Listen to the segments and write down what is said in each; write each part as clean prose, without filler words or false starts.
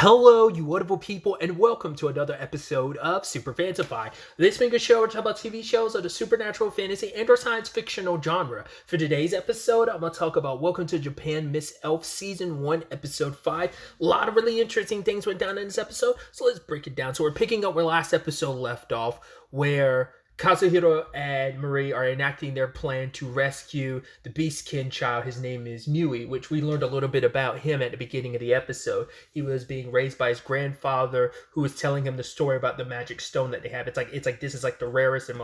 Hello, you wonderful people, and welcome to another episode of SuperFantaFi. This being a show where we talk about TV shows of the supernatural, fantasy, and or science fictional genre. For today's episode, I'm going to talk about Welcome to Japan, Miss Elf, Season 1, Episode 5. A lot of really interesting things went down in this episode, so let's break it down. So we're picking up where last episode left off, where Kazuhiro and Marie are enacting their plan to rescue the Beastkin child. His name is Mui, which we learned a little bit about him at the beginning of the episode. He was being raised by his grandfather, who was telling him the story about the magic stone that they have. It's like this is like the rarest and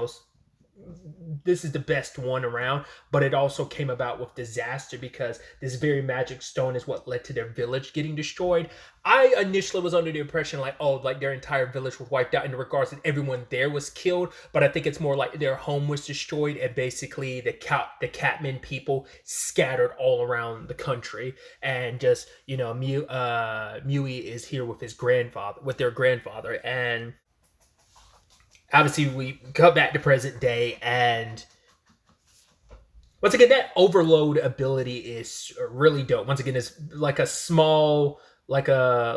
this is the best one around, but it also came about with disaster because this very magic stone is what led to their village getting destroyed. I initially was under the impression like their entire village was wiped out in regards that everyone there was killed, but I think it's more like their home was destroyed and basically the Catman people scattered all around the country, and just Mui is here with their grandfather, and obviously, we come back to present day, and once again, that overload ability is really dope. Once again, it's like a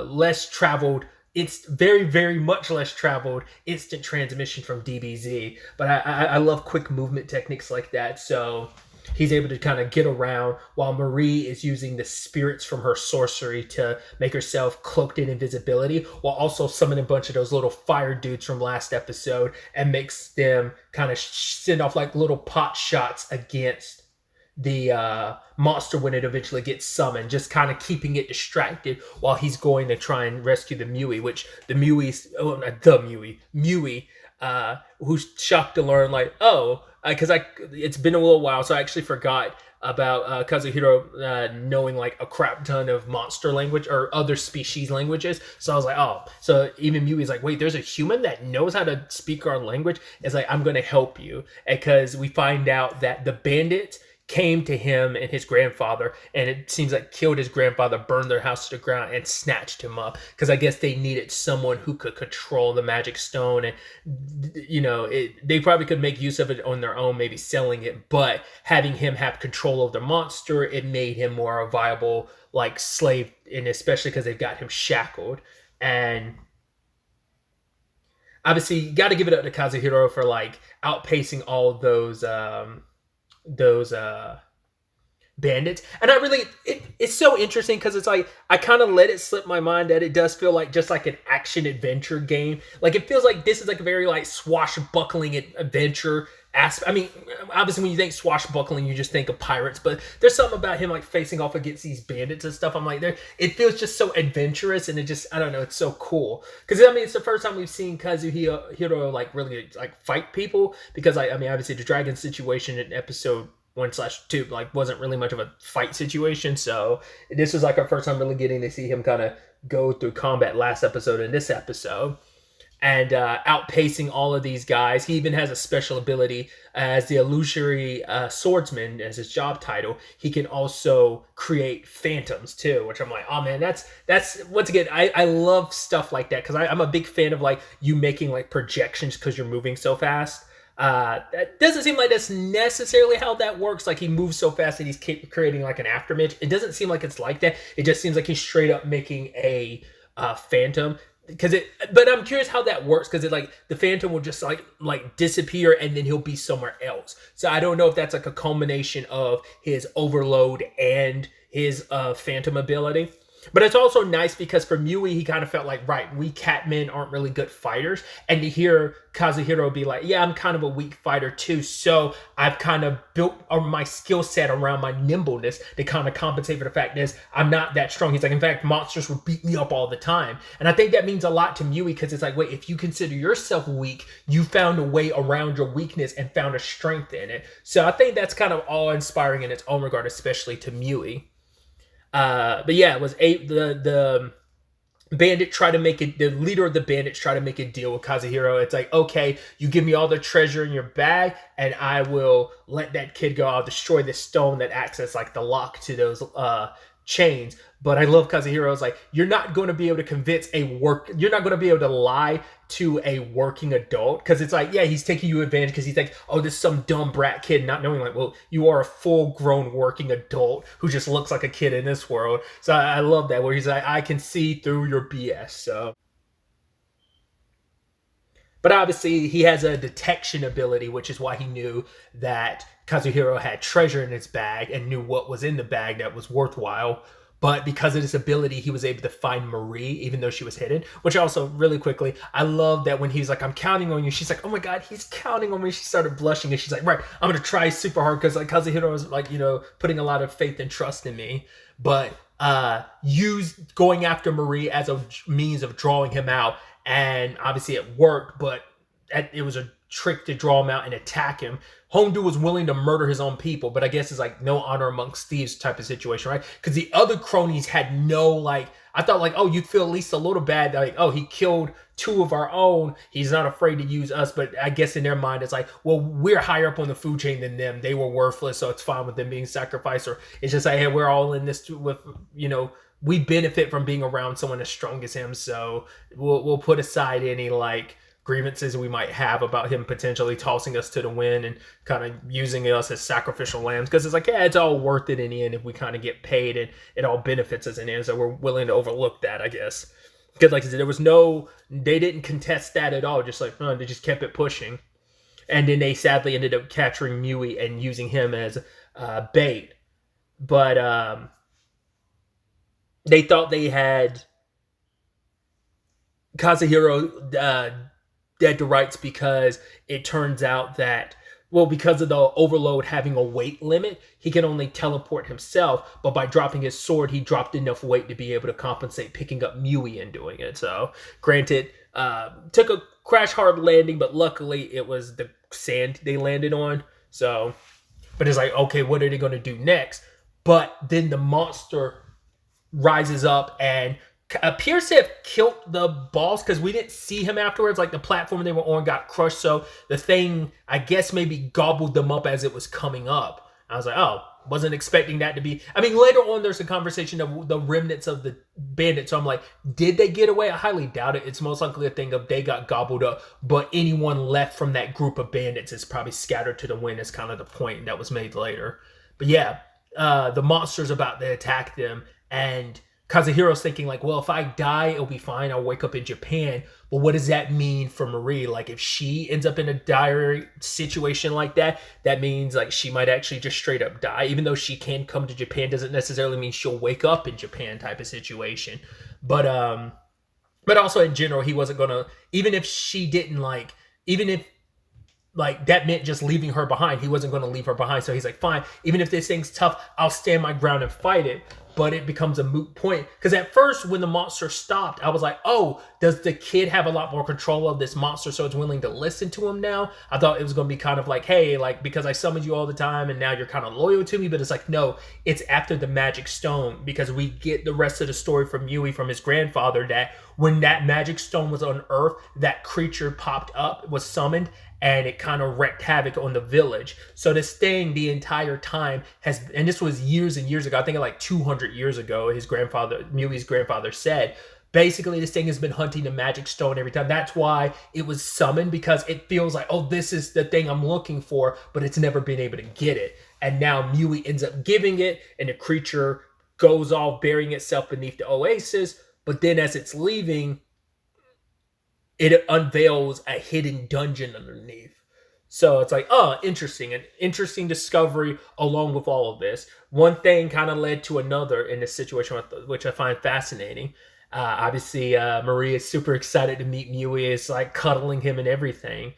less traveled, it's very, very much less traveled instant transmission from DBZ. But I love quick movement techniques like that, so he's able to kind of get around while Marie is using the spirits from her sorcery to make herself cloaked in invisibility, while also summoning a bunch of those little fire dudes from last episode and makes them kind of send off like little pot shots against the monster when it eventually gets summoned, just kind of keeping it distracted while he's going to try and rescue the Mui, which Mui, who's shocked to learn because it's been a little while, so I actually forgot about Kazuhiro knowing like a crap ton of monster language or other species languages. So I was like, oh, so even Miui's like, wait, there's a human that knows how to speak our language. It's like, I'm going to help you, because we find out that the bandit came to him and his grandfather, and it seems like killed his grandfather, burned their house to the ground, and snatched him up, because I guess they needed someone who could control the magic stone, and they probably could make use of it on their own, maybe selling it, but having him have control of the monster, it made him more a viable like slave, and especially because they've got him shackled. And obviously you got to give it up to Kazuhiro for like outpacing all those bandits. And it's so interesting because it's like I kind of let it slip my mind that it does feel like just like an action adventure game. Like it feels like this is like a very like swashbuckling adventure aspect. I mean, obviously when you think swashbuckling you just think of pirates, but there's something about him like facing off against these bandits and stuff. I'm like, it feels just so adventurous, and it just, I don't know, it's so cool, because I mean it's the first time we've seen Kazuhiro like really like fight people, because I mean obviously the dragon situation in episode 1/2 like wasn't really much of a fight situation, so this was like our first time really getting to see him kind of go through combat last episode and this episode, and outpacing all of these guys. He even has a special ability as the Illusory Swordsman as his job title. He can also create phantoms too, which I'm like, oh man, that's once again, I love stuff like that, because I'm a big fan of like you making like projections because you're moving so fast. That doesn't seem like that's necessarily how that works. Like he moves so fast that he's creating like an afterimage. It doesn't seem like it's like that. It just seems like he's straight up making a phantom. But I'm curious how that works, because it like the phantom will just like disappear and then he'll be somewhere else. So I don't know if that's like a culmination of his overload and his phantom ability. But it's also nice because for Mui, he kind of felt like, right, we Catmen aren't really good fighters. And to hear Kazuhiro be like, yeah, I'm kind of a weak fighter too, so I've kind of built my skill set around my nimbleness to kind of compensate for the fact that I'm not that strong. He's like, in fact, monsters would beat me up all the time. And I think that means a lot to Mui, because it's like, wait, if you consider yourself weak, you found a way around your weakness and found a strength in it. So I think that's kind of awe-inspiring in its own regard, especially to Mui. But yeah, it was the bandit tried to make it. The leader of the bandits tried to make a deal with Kazuhiro. It's like, okay, you give me all the treasure in your bag, and I will let that kid go. I'll destroy this stone that acts as like the lock to those chains. But I love Kazuhiro's like, you're not going to be able to convince you're not going to be able to lie to a working adult, because it's like, yeah, he's taking you advantage because he's like, oh, this is some dumb brat kid, not knowing like, well, you are a full grown working adult who just looks like a kid in this world. So I love that, where he's like, I can see through your BS. So, but obviously, he has a detection ability, which is why he knew that Kazuhiro had treasure in his bag and knew what was in the bag that was worthwhile. But because of this ability, he was able to find Marie, even though she was hidden. Which also, really quickly, I love that when he's like, I'm counting on you. She's like, oh my God, he's counting on me. She started blushing and she's like, right, I'm going to try super hard because like Kazuhiro was like, putting a lot of faith and trust in me. But use going after Marie as a means of drawing him out. And obviously it worked, but it was a trick to draw him out and attack him. Hondu was willing to murder his own people, but I guess it's like no honor amongst thieves type of situation, right? Because the other cronies had no, like, I thought like, oh, you'd feel at least a little bad, like, oh, he killed two of our own, he's not afraid to use us. But I guess in their mind it's like, well, we're higher up on the food chain than them, they were worthless, so it's fine with them being sacrificed. Or it's just like, hey, we're all in this with, we benefit from being around someone as strong as him, so we'll put aside any like grievances we might have about him potentially tossing us to the wind and kind of using us as sacrificial lambs, because it's like, yeah, it's all worth it in the end if we kind of get paid and it all benefits us in the end, so we're willing to overlook that, I guess. Because like I said, they didn't contest that at all, just like, they just kept it pushing. And then they sadly ended up capturing Mui and using him as bait. But they thought they had Kazuhiro dead to rights, because it turns out that, well, because of the overload having a weight limit, he can only teleport himself, but by dropping his sword, he dropped enough weight to be able to compensate picking up Mui and doing it. So, granted, took a crash hard landing, but luckily it was the sand they landed on. So, but it's like, okay, what are they going to do next? But then the monster rises up and appears to have killed the boss, because we didn't see him afterwards. Like the platform they were on got crushed, so the thing, I guess, maybe gobbled them up as it was coming up. I was like, oh, wasn't expecting that to be. I mean, later on there's a conversation of the remnants of the bandits, so I'm like, did they get away? I highly doubt it. It's most likely a thing of they got gobbled up, but anyone left from that group of bandits is probably scattered to the wind, is kind of the point that was made later. But yeah, the monster's about to attack them, and Kazuhiro's thinking like, well, if I die, it'll be fine. I'll wake up in Japan. But what does that mean for Marie? Like, if she ends up in a dire situation like that, that means like she might actually just straight up die. Even though she can come to Japan, doesn't necessarily mean she'll wake up in Japan type of situation. But also in general, he wasn't gonna, even if she didn't like, even if like that meant just leaving her behind, he wasn't going to leave her behind. So he's like, fine, even if this thing's tough, I'll stand my ground and fight it. But it becomes a moot point, because at first when the monster stopped, I was like, oh, does the kid have a lot more control of this monster, so it's willing to listen to him now? I thought it was going to be kind of like, hey, like, because I summoned you all the time and now you're kind of loyal to me. But it's like, no, it's after the magic stone, because we get the rest of the story from Yui, from his grandfather, that when that magic stone was on Earth, that creature popped up, was summoned, and it kind of wreaked havoc on the village. So this thing the entire time has, and this was years and years ago, I think like 200 years ago, Mui's grandfather said, basically this thing has been hunting the magic stone every time. That's why it was summoned, because it feels like, oh, this is the thing I'm looking for, but it's never been able to get it. And now Mui ends up giving it, and the creature goes off burying itself beneath the oasis. But then as it's leaving, it unveils a hidden dungeon underneath. So it's like, oh, interesting. An interesting discovery along with all of this. One thing kind of led to another in this situation, which I find fascinating. Obviously, Marie is super excited to meet Mui. It's like cuddling him and everything.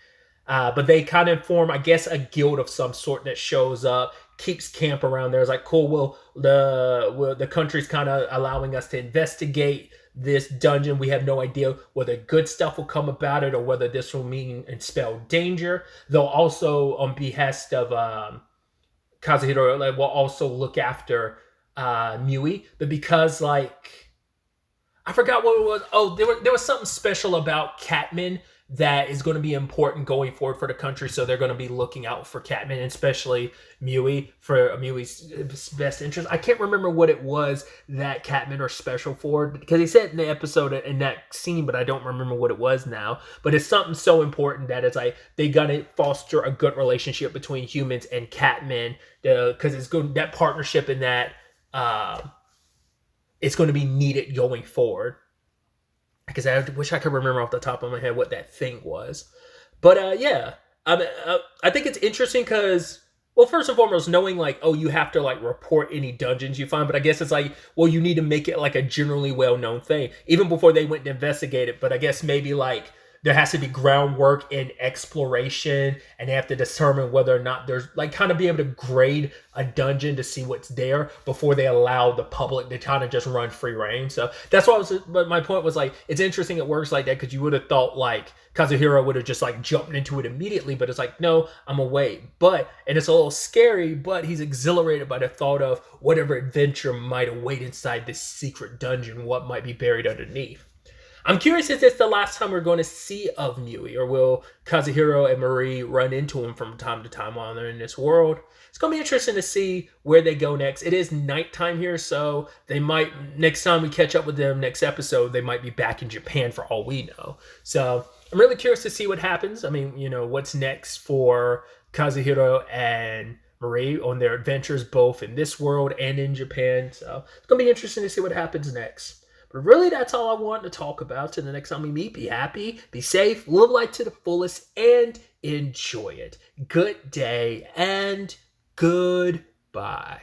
But they kind of form, I guess, a guild of some sort that shows up, keeps camp around there. It's like, cool, well, the country's kind of allowing us to investigate this dungeon. We have no idea whether good stuff will come about it or whether this will mean and spell danger. They'll also, on behest of Kazuhiro, like, will also look after Mui. But because, like, I forgot what it was. Oh, there was something special about Catman that is going to be important going forward for the country. So they're going to be looking out for Catman, especially Mui, for Mui's best interest. I can't remember what it was that Catman are special for, because he said in the episode in that scene, but I don't remember what it was now. But it's something so important that it's like they got to foster a good relationship between humans and Catman, because it's good, that partnership in that it's going to be needed going forward. Because I wish I could remember off the top of my head what that thing was. But yeah, I think it's interesting because, well, first and foremost, knowing like, oh, you have to like report any dungeons you find. But I guess it's like, well, you need to make it like a generally well-known thing, even before they went to investigate it. But I guess maybe like there has to be groundwork in exploration, and they have to determine whether or not there's like kind of be able to grade a dungeon to see what's there before they allow the public to kind of just run free reign. So that's why but my point was like, it's interesting it works like that, because you would have thought like Kazuhiro would have just like jumped into it immediately, but it's like, no, I'm away. And it's a little scary, but he's exhilarated by the thought of whatever adventure might await inside this secret dungeon, what might be buried underneath. I'm curious if it's the last time we're going to see of Mui, or will Kazuhiro and Marie run into him from time to time while they're in this world? It's going to be interesting to see where they go next. It is nighttime here, so they might, next time we catch up with them, next episode, they might be back in Japan for all we know. So I'm really curious to see what happens. I mean, what's next for Kazuhiro and Marie on their adventures, both in this world and in Japan. So it's going to be interesting to see what happens next. But really, that's all I wanted to talk about. Till the next time we meet, be happy, be safe, live life to the fullest, and enjoy it. Good day and goodbye.